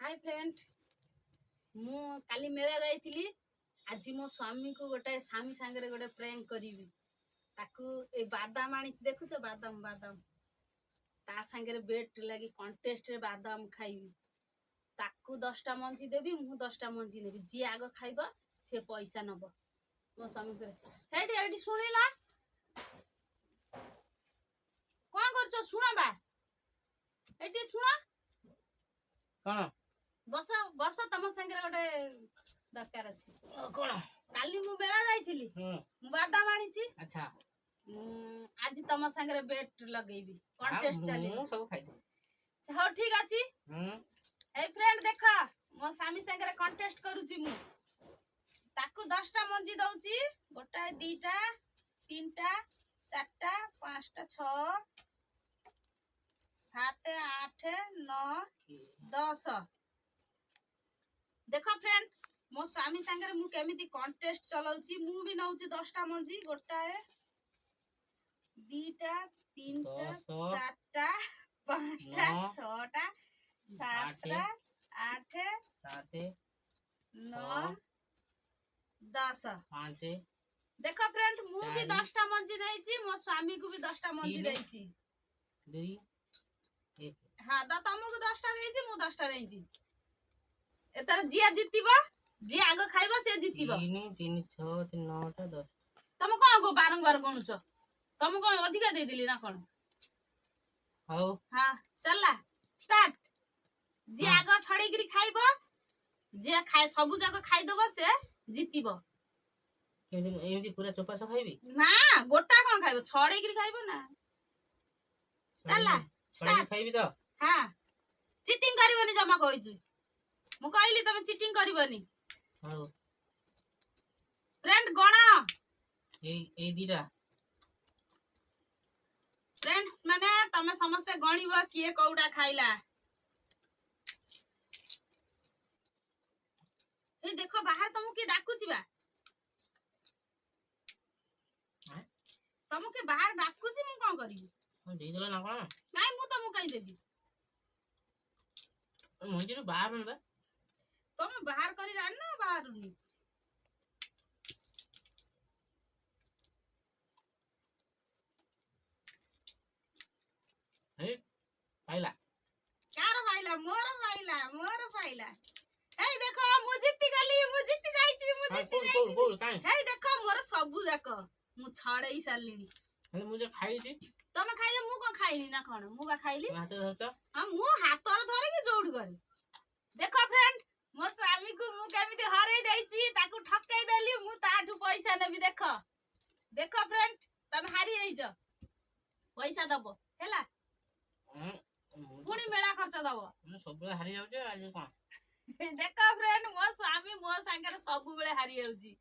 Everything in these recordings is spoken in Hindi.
हाय फ्रेंड मु काली मेला जाइथिली आज मो स्वामी को गोटे स्वामी सांगरे गोटे प्रैंक करीबी ताकू ए बादाम आनी देखुछ बादाम बादाम ता सांगरे बेट लगी कंटेस्ट रे बादाम खाइबी ताकू 10टा मंजी देबी मु 10टा मंजी नेबी जी आगो खाइबा से पैसा नब मो स्वामी से हेडी हेडी सुनिला कोन करछ सुना बा एटी सुना कौन बस बस तम संगे गोटे दरकार अछि कौन काली मु बेला जाइथिली मु बादाम आनीची अच्छा आज तम संगे बेट लगेबी कंटेस्ट चली मु सब खाइ हो ठीक अछि ए फ्रेंड देखा मो स्वामी संगे कंटेस्ट करूची मु ताकू 10टा मंजी दउची गोटा दीटा तीनटा चारटा पांचटा 6 7 8 9 10 देखो फ्रेंड मो स्वामी संगे मु केमिति कंटेस्ट चलाउची मु भी नउची 10टा मंजी गोटाए दीटा तीनटा चारटा पांचटा छटा सातटा 8 7 9 10 5 देखो फ्रेंड मु भी 10टा मंजी देइची मो स्वामी को भी 10टा मंजी देइची 2 1 हां दा तुमको 10टा देइची मु 10टा देइची एतर जिया जितिबा जी आगो खाइबा से जितिबा 3 3 6 3 9 टा 10 तुम कोन को बारंबार गणुछ तुम को अधिका दे दिली ना कोन हाउ हां चलला स्टार्ट जी आगो छड़ी गिरी खाइबो जे खाय सबु जाको खाइ दबो से जितिबो एमती पूरा चोपा स खाइबी ना गोटा कोन खाइबो छड़ी गिरी खाइबो ना चलला स्टार्ट खाइबी तो हां चीटिंग करबनी जमा कहइछु मु कहली तमे चीटिंग करबनी हाउ फ्रेंड गणा ए दीटा फ्रेंड माने तमे समस्त गणिबो किए कौडा खाइला ए देखो बाहर तुमको की डाकुची बा तुमको बाहर डाकुची मु कोन करिबी हम दे देला ना कोन नाही मु तुमको कहि देबी मंदिर बाहर में बा तुम बाहर करी जान ना बाहर नी ए पाइला कार मोर फाइला ए देखो मु जित्ती जाईची मु जित्ती बोल काई ए देखो मोर सबु देखो मु छड़ई सारलिनी अरे मुझे खाई छी तमे खाइले मु को खाइली ना कोन मु बा खाइली हाथ धरता हां मु हातर धरे के जोड़ करे देखो फ्रेंड मो स्वामी को मु केमिति हरै देइची ताकू ठक्काई देली मु ताठू पैसा नेबी देखो देखो फ्रेंड तमे हारी जाइछ पैसा दबो हैला पुणी मेला खर्च दबो मैं सब हारी जाउ जे आज कोन देखो फ्रेंड मो स्वामी मो संगे सब बेले हारी जाउची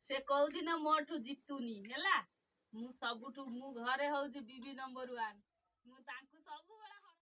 से कौ दिन मोठू जितुनी हैला मु सबठू मु घरे होउची बीबी नंबर 1 मु तांको